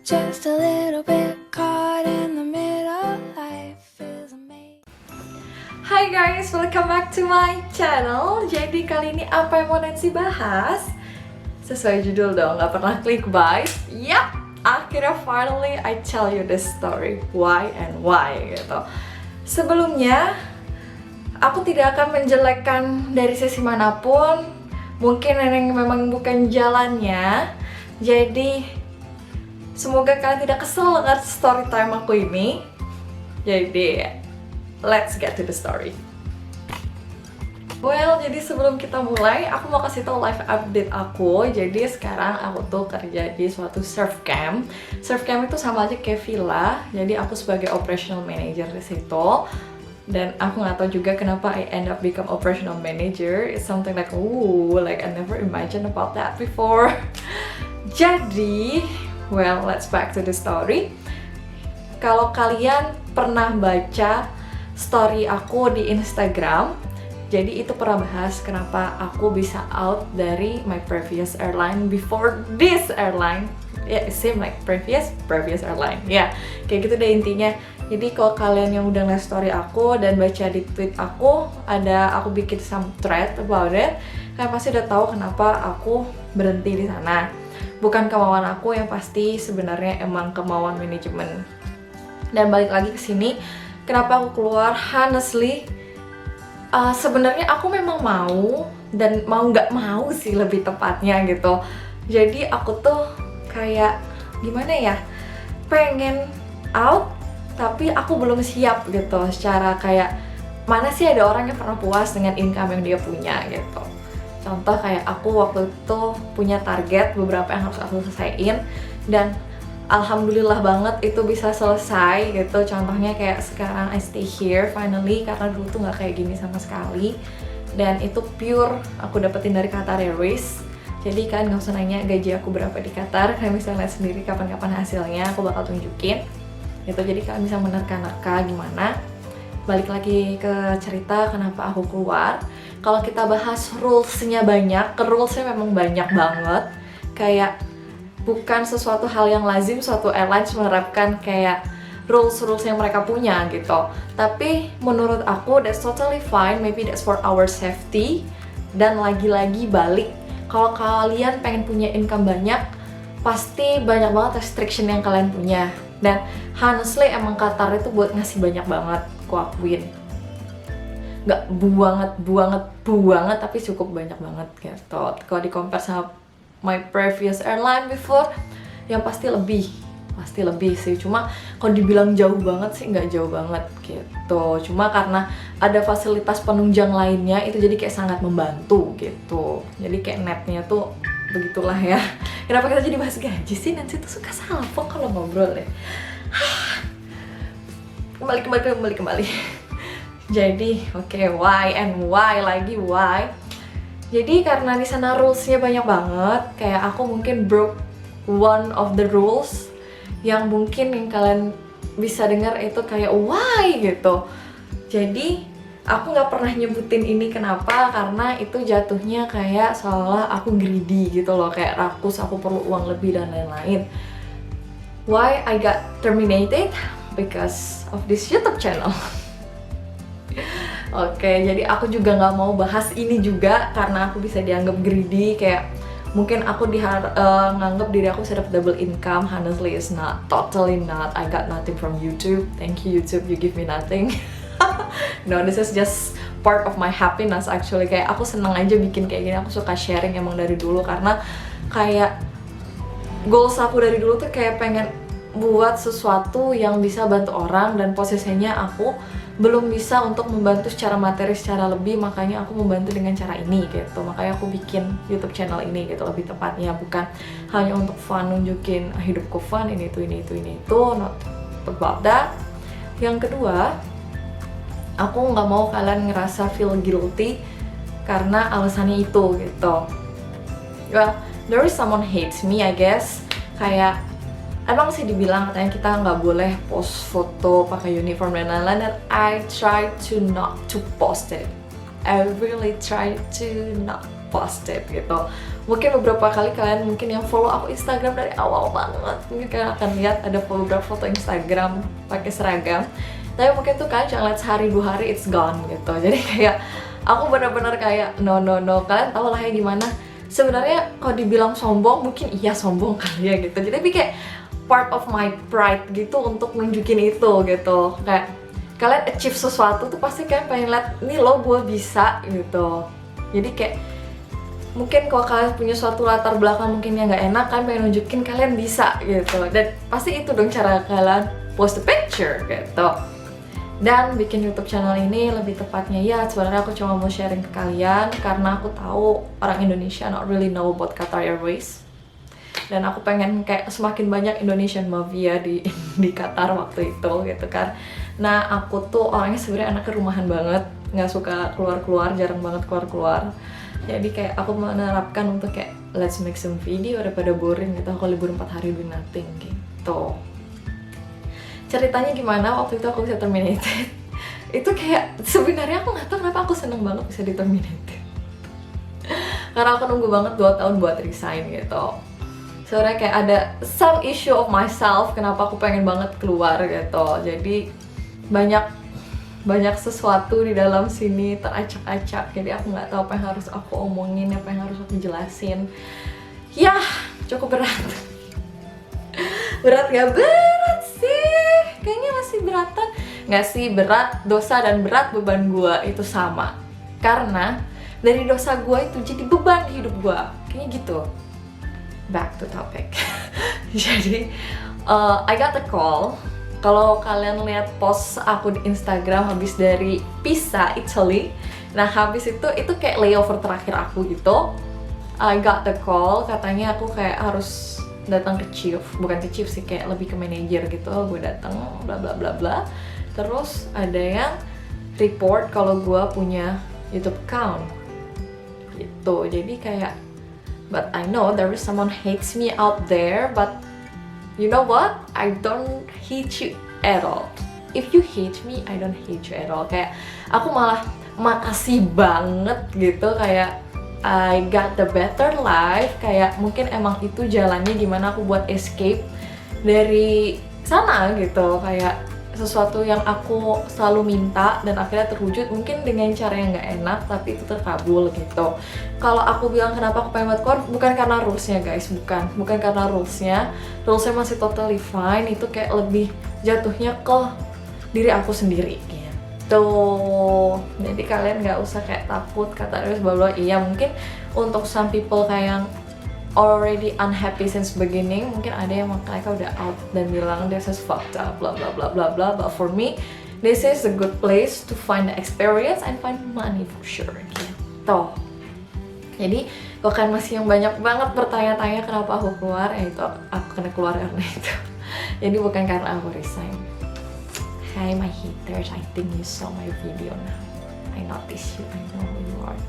Just a little bit caught in the middle. Life is amazing. Hai guys, welcome back to my channel. Jadi kali ini apa yang mau Nancy bahas? Sesuai judul dong, gak pernah clickbait. Yap, akhirnya finally I tell you the story why and why gitu. Sebelumnya, aku tidak akan menjelekkan dari sisi manapun. Mungkin ini memang bukan jalannya. Jadi semoga kalian tidak kesel dengan story time aku ini. Jadi let's get to the story. Well, jadi sebelum kita mulai, aku mau kasih tau live update aku. Jadi sekarang aku tuh kerja di suatu surf camp. Surf camp itu sama aja kayak villa. Jadi aku sebagai operational manager di situ. Dan aku nggak tahu juga kenapa I end up become operational manager. It's something like, like I never imagined about that before. Jadi, well, let's back to the story. Kalau kalian pernah baca story aku di Instagram, jadi itu pernah bahas kenapa aku bisa out dari my previous airline before this airline. Yeah, it seemed like previous airline. Ya, kayak gitu deh intinya. Jadi kalau kalian yang udah ngeliat story aku dan baca di tweet aku, aku bikin some thread about it, kalian pasti udah tahu kenapa aku berhenti di sana. Bukan kemauan aku, yang pasti sebenarnya emang kemauan manajemen. Dan balik lagi ke sini, kenapa aku keluar? Honestly, sebenarnya aku memang mau, dan mau nggak mau sih lebih tepatnya gitu. Jadi aku tuh kayak gimana ya, pengen out tapi aku belum siap gitu secara kayak mana sih ada orang yang pernah puas dengan income yang dia punya gitu. Contoh kayak aku waktu itu punya target beberapa yang harus aku selesaiin dan alhamdulillah banget itu bisa selesai gitu. Contohnya kayak sekarang I stay here finally karena dulu tuh nggak kayak gini sama sekali, dan itu pure aku dapetin dari Qatar Airways. Jadi kalian nggak usah nanya gaji aku berapa di Qatar, kalian bisa lihat sendiri kapan-kapan hasilnya, aku bakal tunjukin gitu. Jadi kalian bisa menerka-nerka gimana. Balik lagi ke cerita kenapa aku keluar. Kalau kita bahas rules-nya banyak, rules-nya memang banyak banget. Kayak bukan sesuatu hal yang lazim suatu airlines menerapkan kayak rules yang mereka punya gitu. Tapi menurut aku that's totally fine, maybe that's for our safety. Dan lagi-lagi balik, kalau kalian pengen punya income banyak, pasti banyak banget restriction yang kalian punya. Dan honestly emang Qatar itu buat ngasih banyak banget, aku akuin. Nggak banget, tapi cukup banyak banget gitu. Kalau di compare sama my previous airline before, yang pasti lebih sih. Cuma kalau dibilang jauh banget sih nggak jauh banget gitu. Cuma karena ada fasilitas penunjang lainnya, itu jadi kayak sangat membantu gitu. Jadi kayak netnya tuh begitulah ya. Kenapa kita jadi bahas gaji sih? Nanti tuh suka salfok kalau ngobrol ya. Kembali. Jadi, why lagi. Jadi karena di sana rules-nya banyak banget, kayak aku mungkin broke one of the rules yang mungkin yang kalian bisa dengar itu kayak why gitu. Jadi aku nggak pernah nyebutin ini kenapa, karena itu jatuhnya kayak seolah aku greedy gitu loh, kayak rakus, aku perlu uang lebih dan lain-lain. Why I got terminated? Because of this YouTube channel. Jadi aku juga nggak mau bahas ini juga karena aku bisa dianggap greedy, kayak mungkin aku nganggap diri aku bisa dapat double income. Honestly it's not, totally not. I got nothing from YouTube. Thank you YouTube, you give me nothing. No, this is just part of my happiness actually. Kayak aku seneng aja bikin kayak gini, aku suka sharing emang dari dulu, karena kayak goals aku dari dulu tuh kayak pengen buat sesuatu yang bisa bantu orang, dan posisinya aku belum bisa untuk membantu secara materi, secara lebih, makanya aku membantu dengan cara ini gitu. Makanya aku bikin YouTube channel ini gitu, lebih tepatnya bukan hanya untuk fun, nunjukin hidupku fun, ini itu, not about that. Yang kedua, aku nggak mau kalian ngerasa feel guilty karena alasannya itu gitu. Well, there is someone hates me I guess. Kayak emang sih dibilang katanya kita nggak boleh post foto pakai uniform dan lain-lain, dan I try to not to post it. I really try to not post it gitu. Mungkin beberapa kali kalian mungkin yang follow aku Instagram dari awal banget, mungkin kalian akan lihat ada beberapa foto Instagram pakai seragam. Tapi mungkin tuh kalian jangan lihat sehari 2 hari it's gone gitu. Jadi kayak aku benar-benar kayak no, kalian tahu lah ya gimana. Sebenarnya kalau dibilang sombong mungkin iya sombong kali ya gitu. Jadi kayak part of my pride gitu untuk nunjukin itu gitu. Kayak kalian achieve sesuatu tuh pasti kalian pengen lihat nih lo gue bisa gitu. Jadi kayak mungkin kalau kalian punya suatu latar belakang mungkin yang nggak enak, kalian pengen nunjukin kalian bisa gitu. Dan pasti itu dong cara kalian post the picture gitu. Dan bikin YouTube channel ini lebih tepatnya ya sebenarnya aku cuma mau sharing ke kalian karena aku tahu orang Indonesia not really know about Qatar Airways. Dan aku pengen kayak semakin banyak Indonesian mafia di Qatar waktu itu gitu kan. Nah aku tuh orangnya sebenarnya anak rumahan banget, nggak suka keluar-keluar, jarang banget keluar-keluar. Jadi kayak aku menerapkan untuk kayak let's make some video daripada boring gitu. Aku libur 4 hari doing nothing gitu. Ceritanya gimana waktu itu aku bisa terminated. Itu kayak sebenarnya aku nggak tahu kenapa aku seneng banget bisa di terminated. Karena aku nunggu banget 2 tahun buat resign gitu. Sebenarnya kayak ada some issue of myself kenapa aku pengen banget keluar gitu. Jadi banyak sesuatu di dalam sini teracak-acak. Jadi aku nggak tahu apa yang harus aku omongin, apa yang harus aku jelasin. Ya cukup berat. Berat gak? Berat sih. Kayaknya masih beratan. Nggak sih, berat, dosa dan berat beban gue itu sama. Karena dari dosa gue itu jadi beban di hidup gue. Kayaknya gitu. Back to topic. Jadi I got a call. Kalau kalian lihat post aku di Instagram habis dari Pisa, Italy. Nah habis itu kayak layover terakhir aku gitu. I got the call, katanya aku kayak harus datang ke chief, bukan ke chief sih, kayak lebih ke manajer gitu. Gue datang, bla bla bla bla. Terus ada yang report kalau gue punya YouTube account gitu. Jadi kayak, but I know there is someone hates me out there, but you know what? I don't hate you at all. If you hate me, I don't hate you at all. Kayak aku malah makasih banget gitu, kayak I got the better life. Kayak mungkin emang itu jalannya gimana aku buat escape dari sana gitu. Kayak sesuatu yang aku selalu minta dan akhirnya terwujud mungkin dengan cara yang nggak enak, tapi itu terkabul gitu. Kalau aku bilang kenapa aku pengen buat keluar, bukan karena rulesnya guys, bukan karena rulesnya masih totally fine. Itu kayak lebih jatuhnya ke diri aku sendiri gitu. Jadi kalian nggak usah kayak takut kata Aries bla bla. Iya mungkin untuk some people kayak yang already unhappy since beginning, mungkin ada yang mereka udah out dan bilang this is fucked up bla bla bla bla bla. But for me, this is a good place to find the experience and find money for sure gitu. Jadi kalau kalian masih yang banyak banget bertanya-tanya kenapa aku keluar, ya itu aku kena keluar karena itu. Jadi bukan karena aku resign. Hi my haters, I think you saw my video now. I notice you, I know who you are.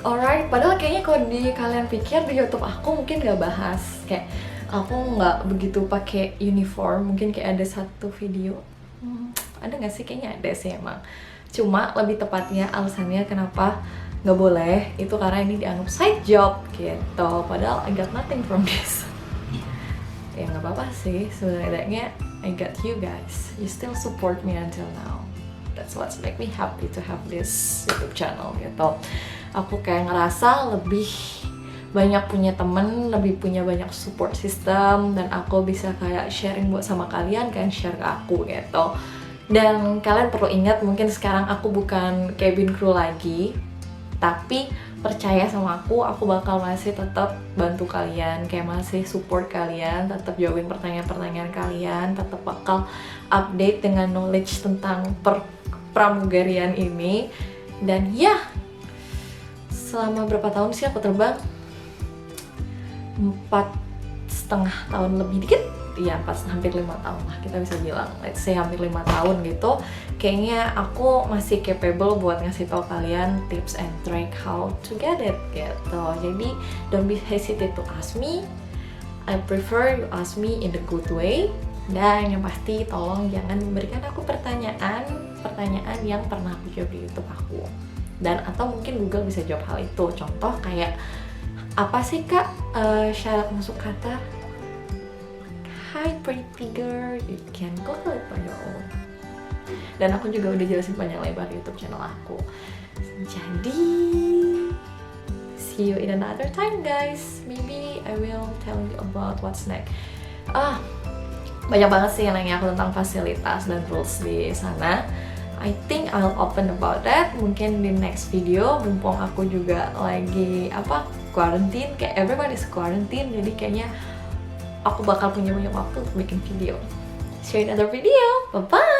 Alright, padahal kayaknya kalau kalian pikir di YouTube aku mungkin gak bahas, kayak aku nggak begitu pakai uniform. Mungkin kayak ada satu video, ada nggak sih? Kayaknya ada sih emang. Cuma lebih tepatnya alasannya kenapa nggak boleh itu karena ini dianggap side job gitu. Padahal I got nothing from this. Ya nggak apa-apa sih sebenarnya. I got you guys, you still support me until now. That's what's make me happy to have this YouTube channel gitu. Aku kayak ngerasa lebih banyak punya temen, lebih punya banyak support system, dan aku bisa kayak sharing buat sama kalian, kalian share ke aku gitu. Dan kalian perlu ingat, mungkin sekarang aku bukan cabin crew lagi, tapi percaya sama aku bakal masih tetap bantu kalian, kayak masih support kalian, tetap jawabin pertanyaan-pertanyaan kalian, tetap bakal update dengan knowledge tentang pramugarian ini. Dan ya, selama berapa tahun sih aku terbang? 4,5 tahun lebih dikit. Iya, hampir 5 tahun lah kita bisa bilang, let's say hampir 5 tahun gitu. Kayaknya aku masih capable buat ngasih tau kalian tips and trick how to get it gitu. Jadi don't be hesitate to ask me. I prefer you ask me in the good way. Dan yang pasti tolong jangan memberikan aku pertanyaan yang pernah aku jawab di YouTube aku. Dan atau mungkin Google bisa jawab hal itu. Contoh kayak apa sih kak syarat masuk kata? Hi pretty girl, you can Google it by your own. Dan aku juga udah jelasin panjang lebar di YouTube channel aku. Jadi see you in another time guys. Maybe I will tell you about what's next. Banyak banget sih yang nanya aku tentang fasilitas dan rules di sana. I think I'll open about that mungkin di next video. Mumpung aku juga lagi quarantine, kayak everybody's quarantine, jadi kayaknya aku bakal punya banyak waktu untuk bikin video. See you in another video. Bye bye.